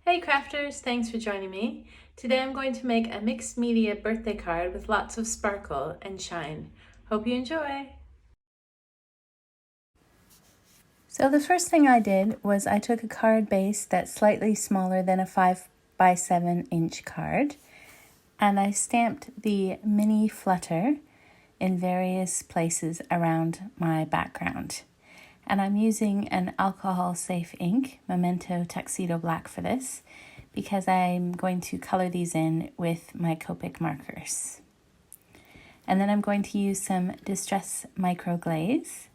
Hey crafters, thanks for joining me. Today I'm going to make a mixed media birthday card with lots of sparkle and shine. Hope you enjoy! So the first thing I did was I took a card base that's slightly smaller than a 5 by 7 inch card, and I stamped the mini flutter in various places around my background. And I'm using an alcohol safe ink, Magenta Tuxedo Black, for this because I'm going to color these in with my Copic markers. And then I'm going to use some Distress Micro Glaze,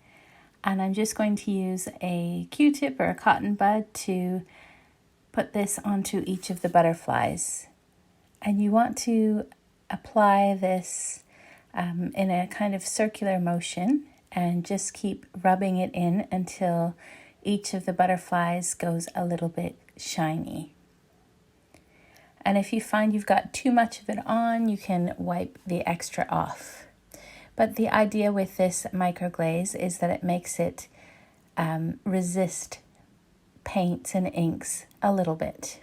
and I'm just going to use a Q-tip or a cotton bud to put this onto each of the butterflies. And you want to apply this in a kind of circular motion and just keep rubbing it in until each of the butterflies goes a little bit shiny. And if you find you've got too much of it on, you can wipe the extra off. But the idea with this microglaze is that it makes it resist paints and inks a little bit.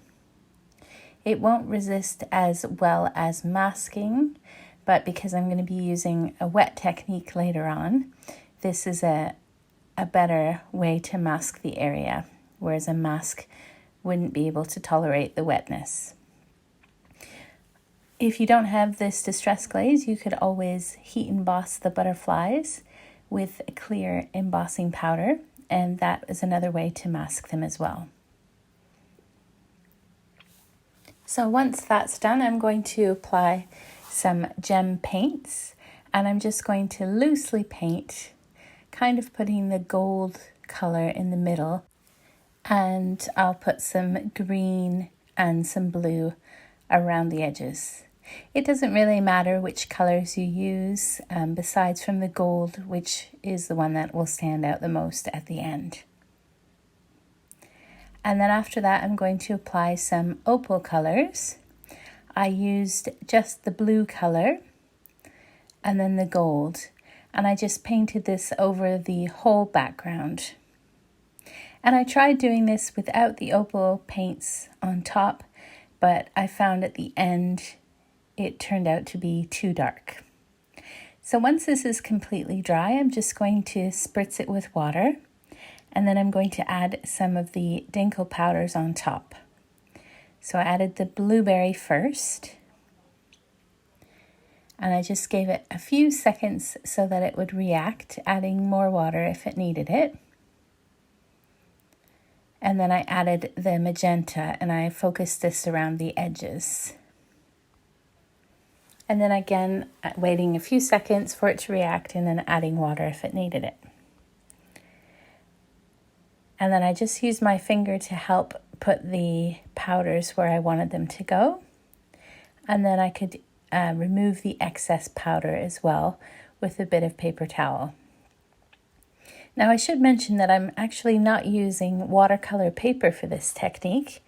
It won't resist as well as masking, but because I'm going to be using a wet technique later on, this is a better way to mask the area, whereas a mask wouldn't be able to tolerate the wetness. If you don't have this distress glaze, you could always heat emboss the butterflies with a clear embossing powder, and that is another way to mask them as well. So once that's done, I'm going to apply some gem paints, and I'm just going to loosely paint, kind of putting the gold color in the middle, and I'll put some green and some blue around the edges. It doesn't really matter which colors you use, besides from the gold, which is the one that will stand out the most at the end. And then after that, I'm going to apply some opal colors. I used just the blue color and then the gold, and I just painted this over the whole background. And I tried doing this without the opal paints on top, but I found at the end it turned out to be too dark. So once this is completely dry, I'm just going to spritz it with water, and then I'm going to add some of the Dinkle powders on top. So I added the blueberry first, and I just gave it a few seconds so that it would react, adding more water if it needed it. And then I added the magenta, and I focused this around the edges. And then again, waiting a few seconds for it to react, and then adding water if it needed it. And then I just used my finger to help put the powders where I wanted them to go. And then I could remove the excess powder as well with a bit of paper towel. Now I should mention that I'm actually not using watercolor paper for this technique.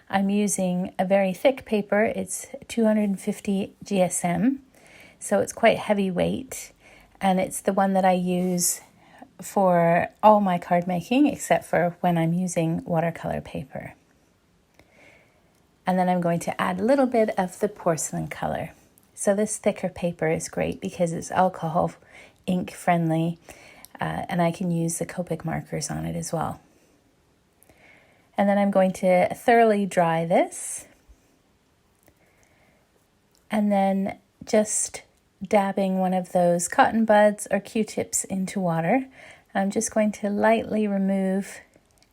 I'm using a very thick paper. It's 250 GSM, so it's quite heavyweight, and it's the one that I use for all my card making except for when I'm using watercolor paper. And then I'm going to add a little bit of the porcelain color. So this thicker paper is great because it's alcohol ink friendly, and I can use the Copic markers on it as well. And then I'm going to thoroughly dry this, and then just dabbing one of those cotton buds or Q-tips into water. I'm just going to lightly remove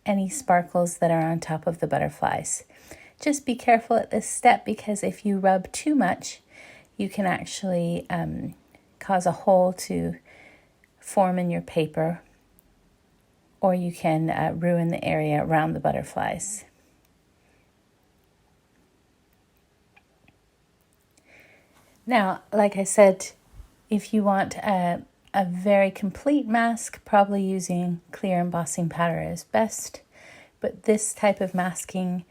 any sparkles that are on top of the butterflies. Just be careful at this step, because if you rub too much, you can actually cause a hole to form in your paper, or you can ruin the area around the butterflies. Now, like I said, if you want a very complete mask, probably using clear embossing powder is best. But this type of masking,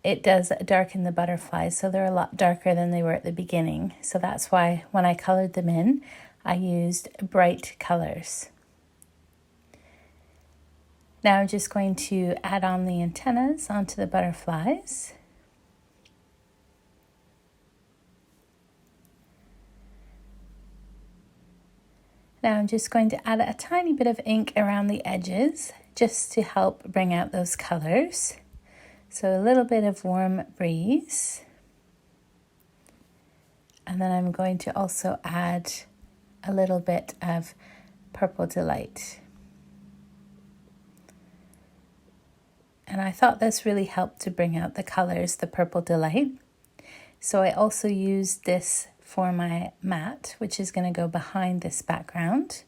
it does darken the butterflies, so they're a lot darker than they were at the beginning. So that's why when I colored them in, I used bright colors. Now I'm just going to add on the antennas onto the butterflies Now I'm just going to add a tiny bit of ink around the edges just to help bring out those colors. So a little bit of Warm Breeze. And then I'm going to also add a little bit of Purple Delight. And I thought this really helped to bring out the colors, the Purple Delight. So I also used this for my mat, which is going to go behind this background.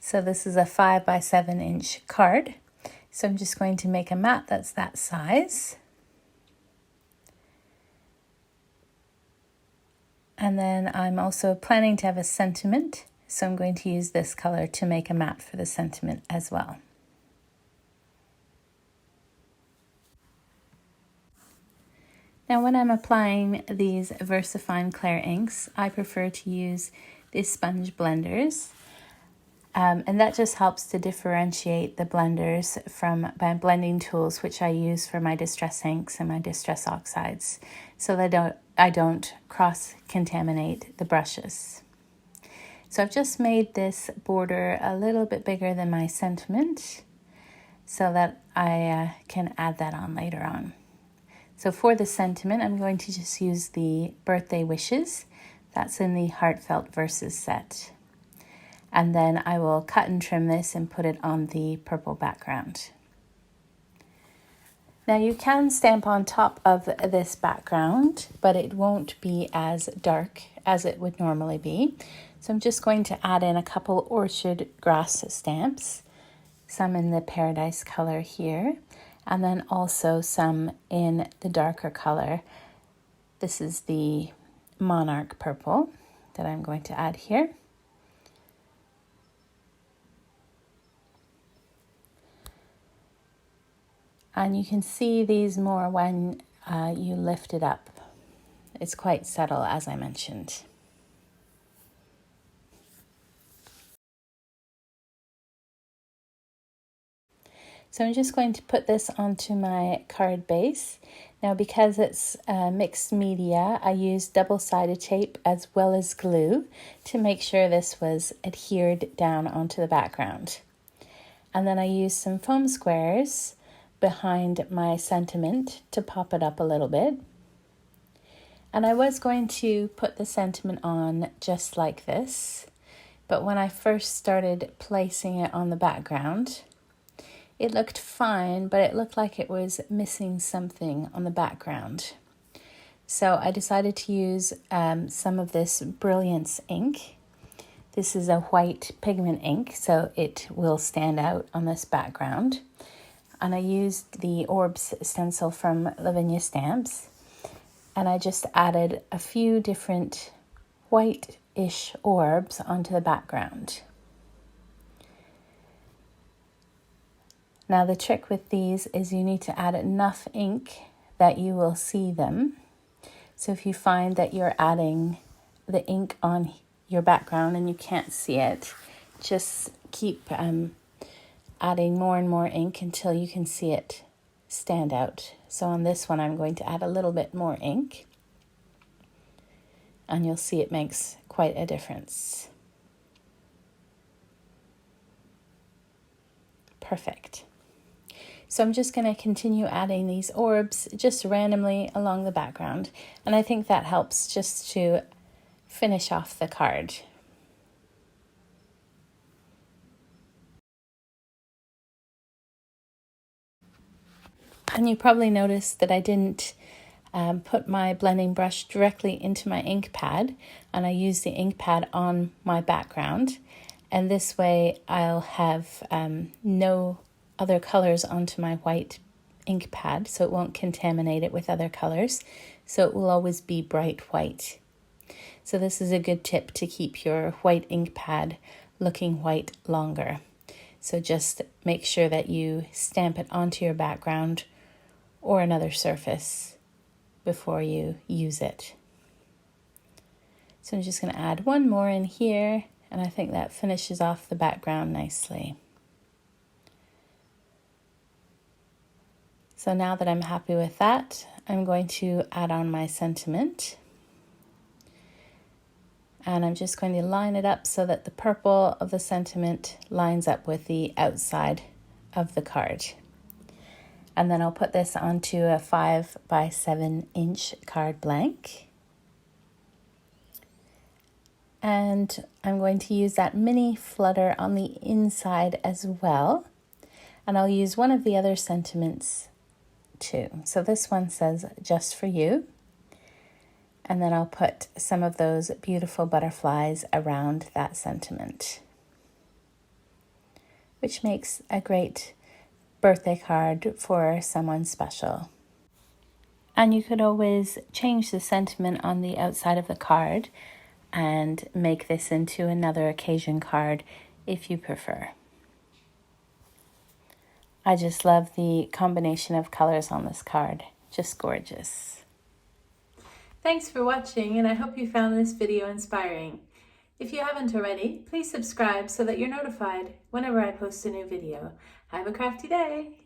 So this is a 5 by 7 inch card. So I'm just going to make a mat that's that size. And then I'm also planning to have a sentiment. So I'm going to use this color to make a mat for the sentiment as well. Now when I'm applying these VersaFine Clear inks, I prefer to use these sponge blenders. And that just helps to differentiate the blenders from my blending tools, which I use for my distress inks and my distress oxides, so that I don't cross-contaminate the brushes. So I've just made this border a little bit bigger than my sentiment so that I can add that on later on. So for the sentiment, I'm going to just use the Birthday Wishes. That's in the Heartfelt Verses set. And then I will cut and trim this and put it on the purple background. Now you can stamp on top of this background, but it won't be as dark as it would normally be. So I'm just going to add in a couple Orchard Grass stamps, some in the Paradise color here, and then also some in the darker color. This is the Monarch Purple that I'm going to add here. And you can see these more when you lift it up. It's quite subtle, as I mentioned. So I'm just going to put this onto my card base. Now because it's mixed media, I used double-sided tape as well as glue to make sure this was adhered down onto the background. And then I used some foam squares behind my sentiment to pop it up a little bit. And I was going to put the sentiment on just like this, but when I first started placing it on the background, it looked fine, but it looked like it was missing something on the background. So I decided to use some of this Brilliance ink. This is a white pigment ink, so it will stand out on this background. And I used the Orbs stencil from Lavinia Stamps, and I just added a few different white-ish orbs onto the background. Now the trick with these is you need to add enough ink that you will see them. So if you find that you're adding the ink on your background and you can't see it, just keep adding more and more ink until you can see it stand out. So on this one, I'm going to add a little bit more ink, and you'll see it makes quite a difference. Perfect. So I'm just going to continue adding these orbs just randomly along the background, and I think that helps just to finish off the card. And you probably noticed that I didn't put my blending brush directly into my ink pad, and I used the ink pad on my background. And this way I'll have no other colors onto my white ink pad, so it won't contaminate it with other colors. So it will always be bright white. So this is a good tip to keep your white ink pad looking white longer. So just make sure that you stamp it onto your background or another surface before you use it. So I'm just going to add one more in here, and I think that finishes off the background nicely. So now that I'm happy with that, I'm going to add on my sentiment. And I'm just going to line it up so that the purple of the sentiment lines up with the outside of the card. And then I'll put this onto a 5 by 7 inch card blank. And I'm going to use that mini flutter on the inside as well. And I'll use one of the other sentiments too. So this one says, "Just for you." And then I'll put some of those beautiful butterflies around that sentiment, which makes a great birthday card for someone special. And you could always change the sentiment on the outside of the card and make this into another occasion card if you prefer. I just love the combination of colors on this card. Just gorgeous. Thanks for watching, and I hope you found this video inspiring. If you haven't already, please subscribe so that you're notified whenever I post a new video. Have a crafty day!